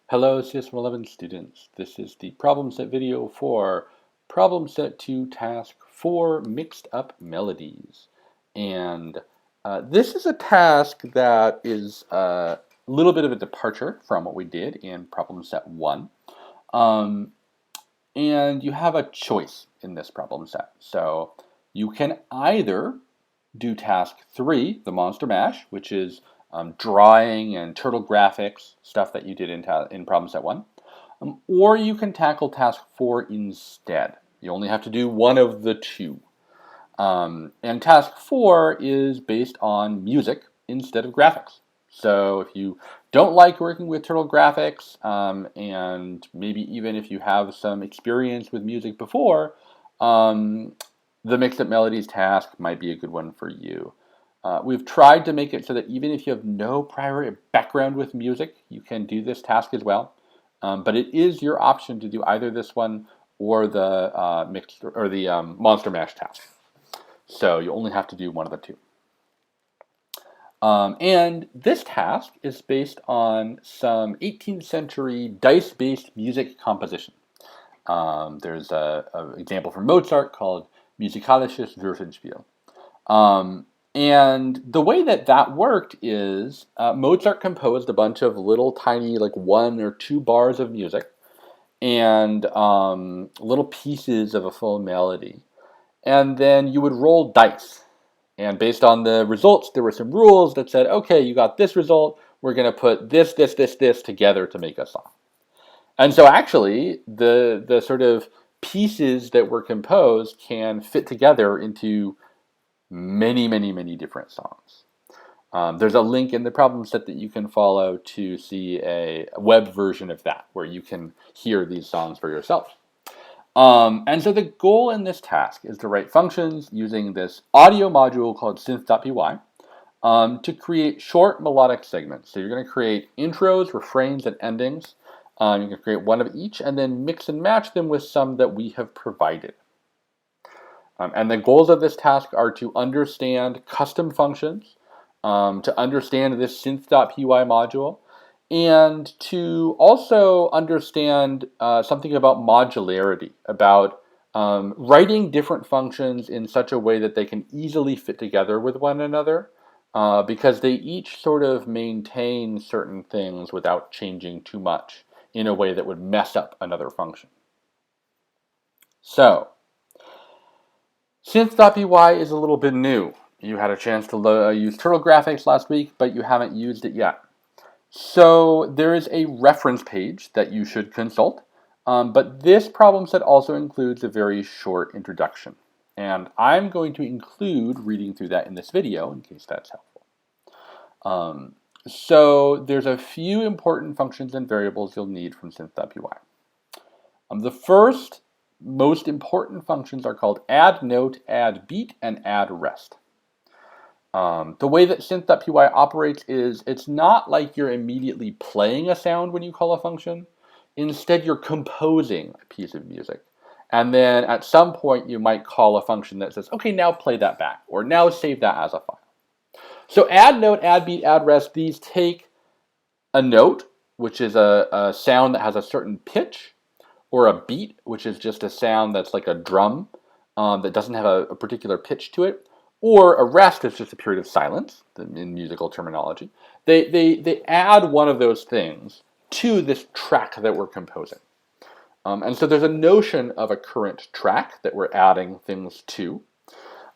Hello, CS111 students. This is the problem set video for problem set 2 task 4 mixed up melodies. And this is a task that is a little bit of a departure from what we did in problem set 1. Um, and you have a choice in this problem set. So you can either do task 3, the monster mash, which is drawing and turtle graphics, stuff that you did in problem set 1. Or you can tackle task 4 instead. You only have to do one of the two. And task 4 is based on music instead of graphics. So if you don't like working with turtle graphics, and maybe even if you have some experience with music before, the Mixed Up Melodies task might be a good one for you. We've tried to make it so that even if you have no prior background with music, you can do this task as well. But it is your option to do either this one or the Monster Mash task. So you only have to do one of the two. And this task is based on some 18th century dice-based music composition. There's an example from Mozart called Musikalisches Würfelspiel. And the way that worked is Mozart composed a bunch of little tiny, like 1 or 2 bars of music and little pieces of a full melody. And then you would roll dice. And based on the results, there were some rules that said, okay, you got this result. We're going to put this together to make a song. And so actually, the sort of pieces that were composed can fit together into many, many, many different songs. There's a link in the problem set that you can follow to see a web version of that, where you can hear these songs for yourself. And so the goal in this task is to write functions using this audio module called synth.py to create short melodic segments. So you're going to create intros, refrains, and endings. You can create one of each and then mix and match them with some that we have provided. And the goals of this task are to understand custom functions, to understand this synth.py module, and to also understand something about modularity, about writing different functions in such a way that they can easily fit together with one another, because they each sort of maintain certain things without changing too much in a way that would mess up another function. So, synth.py is a little bit new. You had a chance to use turtle graphics last week, but you haven't used it yet. So there is a reference page that you should consult, but this problem set also includes a very short introduction. And I'm going to include reading through that in this video in case that's helpful. So there's a few important functions and variables you'll need from synth.py. The first most important functions are called add note, add beat, and add rest. The way that synth.py operates is it's not like you're immediately playing a sound when you call a function. Instead, you're composing a piece of music. And then at some point, you might call a function that says, okay, now play that back, or now save that as a file. So add note, add beat, add rest, these take a note, which is a sound that has a certain pitch, or a beat, which is just a sound that's like a drum that doesn't have a particular pitch to it, or a rest is just a period of silence in musical terminology. They add one of those things to this track that we're composing. And so there's a notion of a current track that we're adding things to.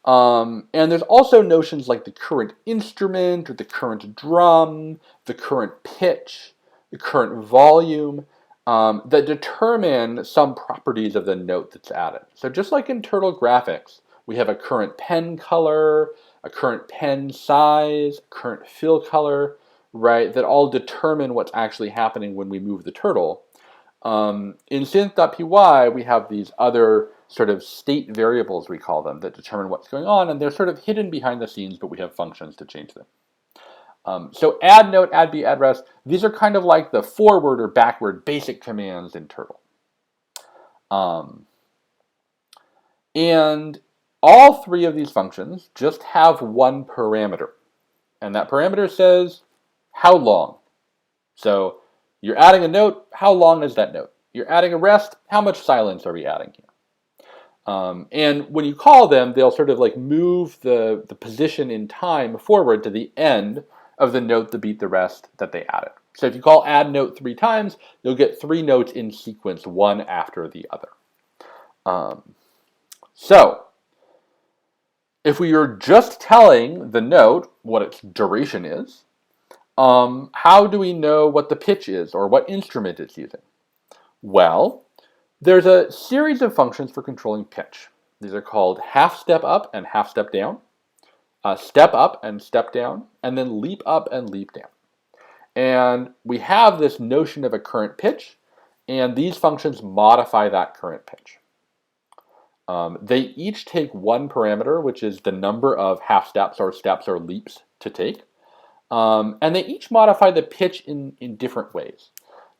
And there's also notions like the current instrument, or the current drum, the current pitch, the current volume, that determine some properties of the note that's added. So just like in turtle graphics, we have a current pen color, a current pen size, a current fill color, right, that all determine what's actually happening when we move the turtle. In synth.py, we have these other sort of state variables, we call them, that determine what's going on, and they're sort of hidden behind the scenes, but we have functions to change them. So add note, add beat, add rest, these are kind of like the forward or backward basic commands in Turtle. And all 3 of these functions just have one parameter. And that parameter says how long. So You're adding a note, how long is that note? You're adding a rest, how much silence are we adding here? And when you call them, they'll sort of like move the position in time forward to the end of the note to beat the rest that they added. So if you call add note 3 times, you'll get 3 notes in sequence, one after the other. So if we are just telling the note what its duration is, how do we know what the pitch is or what instrument it's using? Well, there's a series of functions for controlling pitch. These are called half step up and half step down, step up and step down, and then leap up and leap down. And we have this notion of a current pitch, and these functions modify that current pitch. They each take one parameter, which is the number of half steps or leaps to take. And they each modify the pitch in different ways.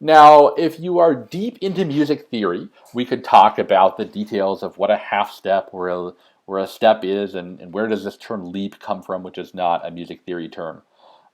Now, if you are deep into music theory, we could talk about the details of what a half step or a step is and where does this term leap come from, which is not a music theory term.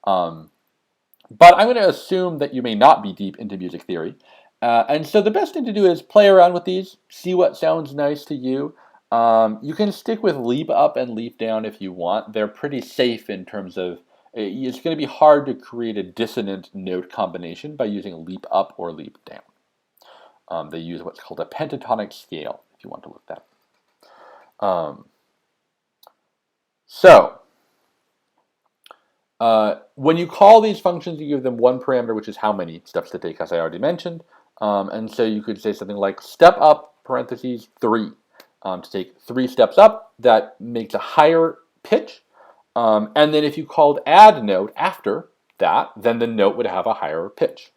But I'm going to assume that you may not be deep into music theory. And so the best thing to do is play around with these, see what sounds nice to you. You can stick with leap up and leap down if you want. They're pretty safe in terms of it's going to be hard to create a dissonant note combination by using leap up or leap down. They use what's called a pentatonic scale, if you want to look that up. When you call these functions, you give them one parameter, which is how many steps to take, as I already mentioned. And so you could say something like step up, parentheses, 3. To take 3 steps up, that makes a higher pitch. And then if you called add note after that, then the note would have a higher pitch.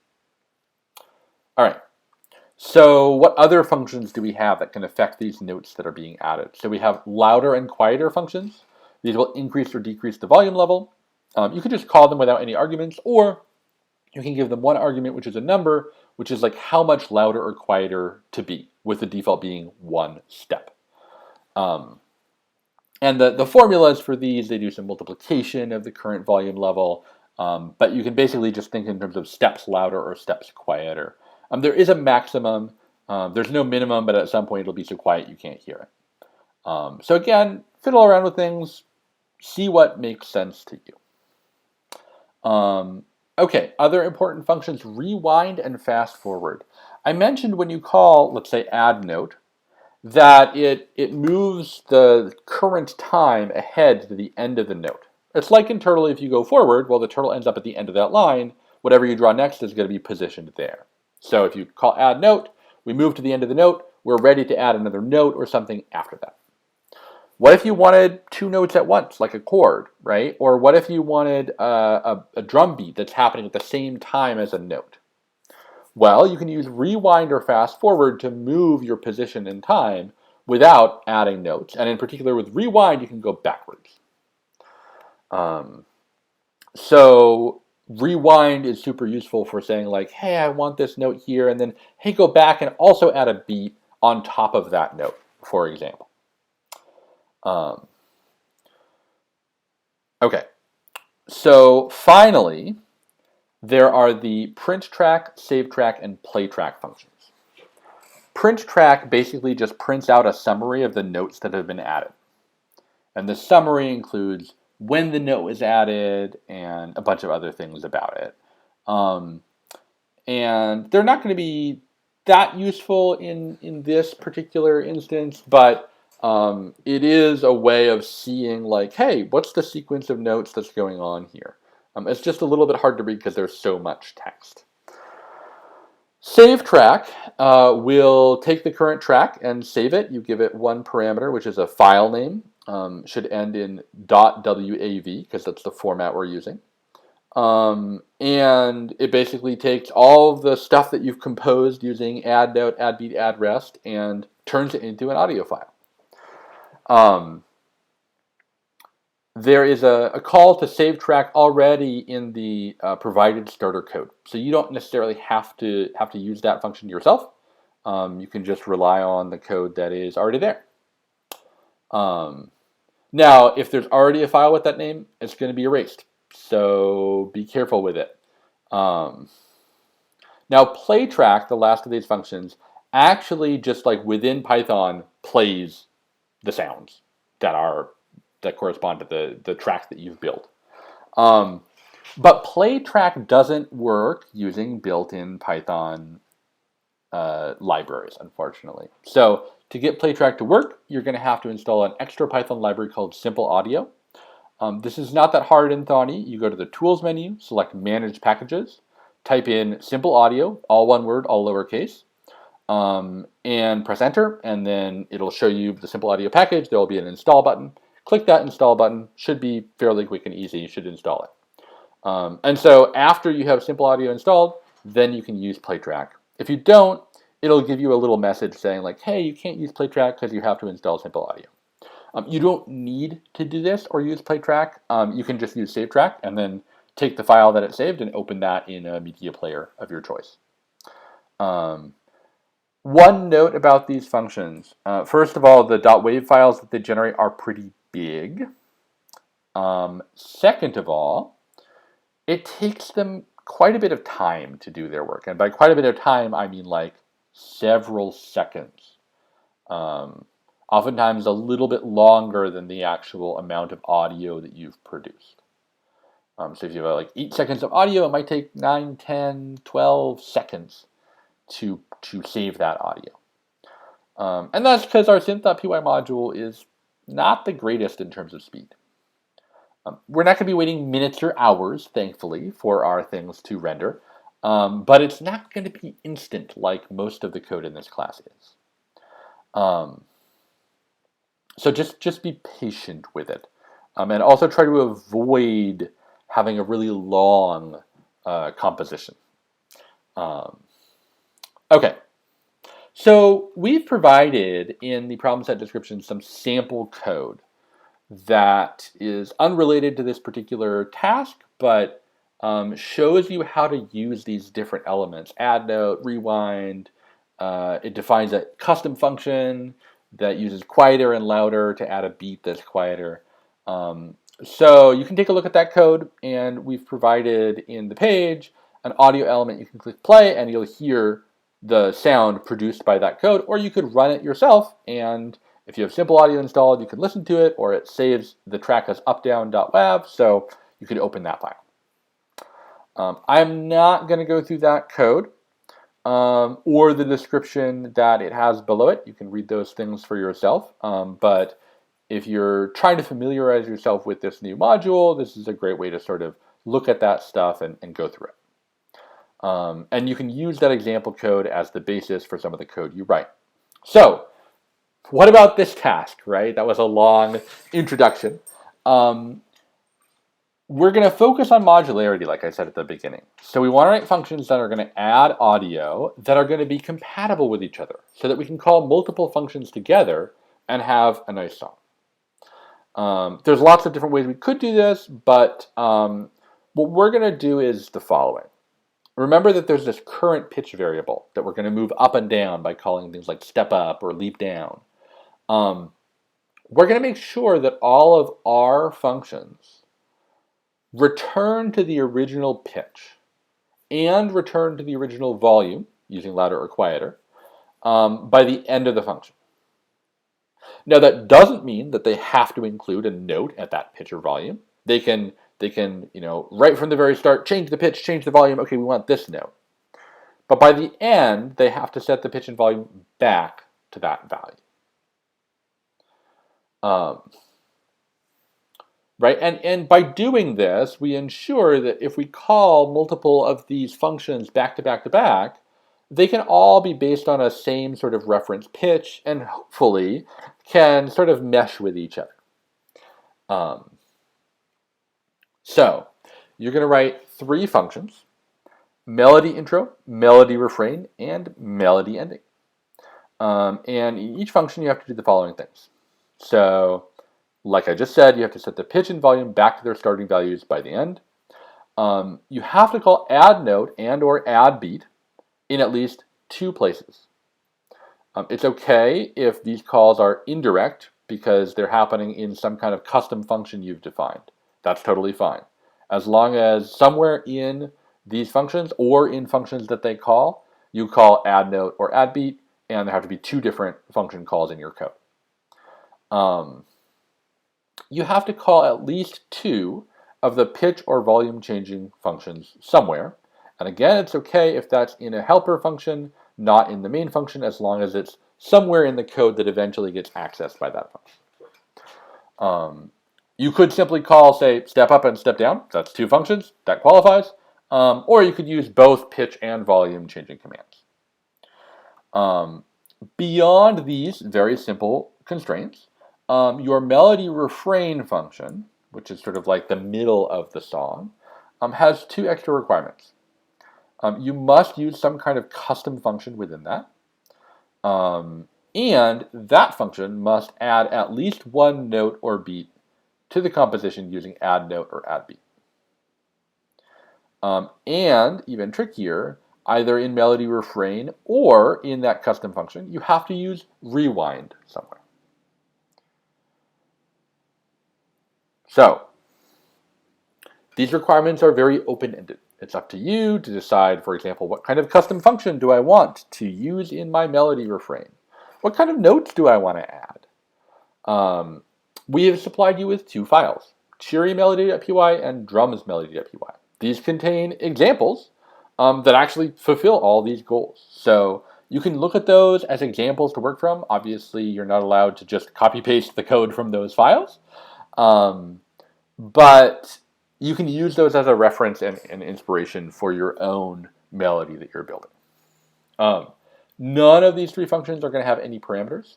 All right. So what other functions do we have that can affect these notes that are being added? So we have louder and quieter functions. These will increase or decrease the volume level. You can just call them without any arguments, or you can give them one argument, which is a number, which is like how much louder or quieter to be, with the default being 1 step. And the formulas for these, they do some multiplication of the current volume level, but you can basically just think in terms of steps louder or steps quieter. There is a maximum, there's no minimum, but at some point it'll be so quiet you can't hear it. So again, fiddle around with things, see what makes sense to you. Okay, other important functions, rewind and fast forward. I mentioned when you call, let's say, add note, that it moves the current time ahead to the end of the note. It's like in turtle, if you go forward, well, the turtle ends up at the end of that line. Whatever you draw next is going to be positioned there. So if you call add note, we move to the end of the note, we're ready to add another note or something after that. What if you wanted 2 notes at once, like a chord, right? Or what if you wanted a drum beat that's happening at the same time as a note? Well, you can use rewind or fast forward to move your position in time without adding notes. And in particular with rewind, you can go backwards. So rewind is super useful for saying like, hey, I want this note here, and then, hey, go back and also add a beat on top of that note, for example. Okay, so finally, there are the print track, save track, and play track functions. Print track basically just prints out a summary of the notes that have been added. And the summary includes when the note was added and a bunch of other things about it. And they're not going to be that useful in this particular instance, but it is a way of seeing like, hey, what's the sequence of notes that's going on here? It's just a little bit hard to read because there's so much text. Save track will take the current track and save it. You give it one parameter, which is a file name. Should end in .wav because that's the format we're using. And it basically takes all of the stuff that you've composed using add note, add beat, add rest, and turns it into an audio file. There is a call to save track already in the provided starter code, so you don't necessarily have to use that function yourself. You can just rely on the code that is already there. Now, if there's already a file with that name, it's going to be erased, so be careful with it. Now, play track, the last of these functions, actually just like within Python plays the sounds that correspond to the track that you've built. But play track doesn't work using built-in Python libraries, unfortunately. So to get play track to work, you're going to have to install an extra Python library called Simple Audio. This is not that hard in Thonny. You go to the Tools menu, select Manage Packages, type in Simple Audio, all one word, all lowercase, and press Enter, and then it'll show you the Simple Audio package. There will be an Install button. Click that Install button. Should be fairly quick and easy. You should install it. And so after you have Simple Audio installed, then you can use PlayTrack. If you don't, it'll give you a little message saying like, hey, you can't use PlayTrack because you have to install Simple Audio. You don't need to do this or use PlayTrack. You can just use SaveTrack and then take the file that it saved and open that in a media player of your choice. One note about these functions. First of all, the .wav files that they generate are pretty big. Second of all, it takes them quite a bit of time to do their work. And by quite a bit of time, I mean like several seconds. Oftentimes a little bit longer than the actual amount of audio that you've produced. So if you have like 8 seconds of audio, it might take 9, 10, 12 seconds to save that audio. And that's because our synth.py module is not the greatest in terms of speed. We're not going to be waiting minutes or hours, thankfully, for our things to render, but it's not going to be instant like most of the code in this class is. So just be patient with it, and also try to avoid having a really long composition. Okay, so we've provided in the problem set description some sample code that is unrelated to this particular task, but shows you how to use these different elements. Add note, rewind. It defines a custom function that uses quieter and louder to add a beat that's quieter. So you can take a look at that code, and we've provided in the page an audio element. You can click play, and you'll hear the sound produced by that code, or you could run it yourself, and if you have Simple Audio installed, you can listen to it, or it saves the track as updown.wav, so you could open that file. I'm not going to go through that code or the description that it has below it. You can read those things for yourself, but if you're trying to familiarize yourself with this new module, this is a great way to sort of look at that stuff and go through it. And you can use that example code as the basis for some of the code you write. So, what about this task, right? That was a long introduction. We're going to focus on modularity, like I said at the beginning. So we want to write functions that are going to add audio that are going to be compatible with each other so that we can call multiple functions together and have a nice song. There's lots of different ways we could do this, but what we're going to do is the following. Remember that there's this current pitch variable that we're going to move up and down by calling things like step up or leap down. We're going to make sure that all of our functions return to the original pitch and return to the original volume, using louder or quieter, by the end of the function. Now that doesn't mean that they have to include a note at that pitch or volume. They can, right from the very start, change the pitch, change the volume, okay, we want this note. But by the end, they have to set the pitch and volume back to that value. Right, and by doing this, we ensure that if we call multiple of these functions back to back to back, they can all be based on a same sort of reference pitch and hopefully can sort of mesh with each other. So you're going to write 3 functions: melody intro, melody refrain, and melody ending. And in each function, you have to do the following things. So, like I just said, you have to set the pitch and volume back to their starting values by the end. You have to call add note and or add beat in at least 2 places. It's okay if these calls are indirect because they're happening in some kind of custom function you've defined. That's totally fine. As long as somewhere in these functions or in functions that they call, you call add note or add beat, and there have to be two different function calls in your code. You have to call at least two of the pitch or volume changing functions somewhere. And again, it's okay if that's in a helper function, not in the main function, as long as it's somewhere in the code that eventually gets accessed by that function. You could simply call, say, step up and step down. That's two functions. That qualifies. Or you could use both pitch and volume changing commands. Beyond these very simple constraints, your melody refrain function, which is sort of like the middle of the song, has two extra requirements. You must use some kind of custom function within that. And that function must add at least one note or beat to the composition using add note or add beat. And even trickier, either in melody refrain or in that custom function, you have to use rewind somewhere. So, these requirements are very open-ended. It's up to you to decide, for example, what kind of custom function do I want to use in my melody refrain? What kind of notes do I want to add? We have supplied you with two files, cheerymelody.py and drumsmelody.py. These contain examples that actually fulfill all these goals. So you can look at those as examples to work from. Obviously, you're not allowed to just copy-paste the code from those files. But you can use those as a reference and inspiration for your own melody that you're building. None of these three functions are going to have any parameters.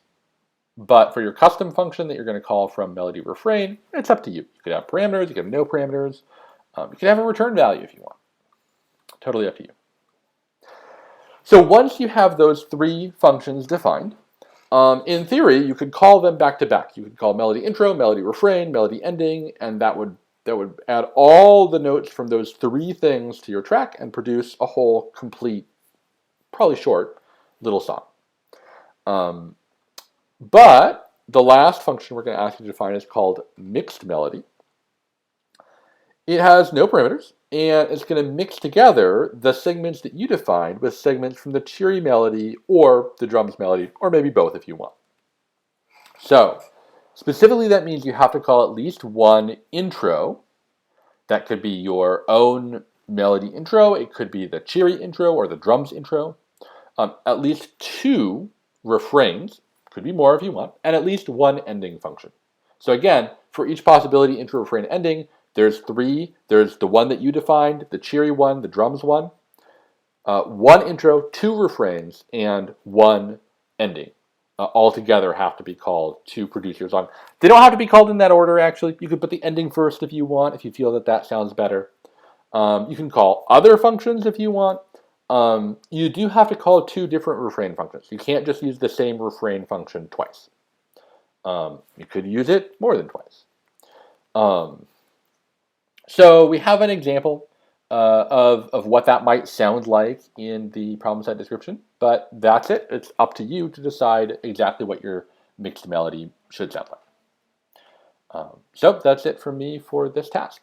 But for your custom function that you're going to call from melody refrain, it's up to you. You could have parameters, you could have no parameters. You can have a return value if you want. Totally up to you. So once you have those three functions defined, in theory, you could call them back to back. You could call melody intro, melody refrain, melody ending, and that would add all the notes from those three things to your track and produce a whole complete, probably short, little song. But the last function we're going to ask you to define is called mixed melody. It has no parameters, and it's going to mix together the segments that you defined with segments from the cheery melody or the drums melody, or maybe both if you want. So, specifically that means you have to call at least one intro. That could be your own melody intro, it could be the cheery intro or the drums intro. At least two refrains, could be more if you want, and at least one ending function. So again, for each possibility, intro, refrain, ending, there's three. There's the one that you defined, the cheery one, the drums one, one intro, two refrains, and one ending. All together have to be called to produce your song. They don't have to be called in that order, actually. You could put the ending first if you want, if you feel that that sounds better. You can call other functions if you want. You do have to call two different refrain functions. You can't just use the same refrain function twice. You could use it more than twice. So we have an example of what that might sound like in the problem set description, but that's it. It's up to you to decide exactly what your mixed melody should sound like. So that's it from me for this task.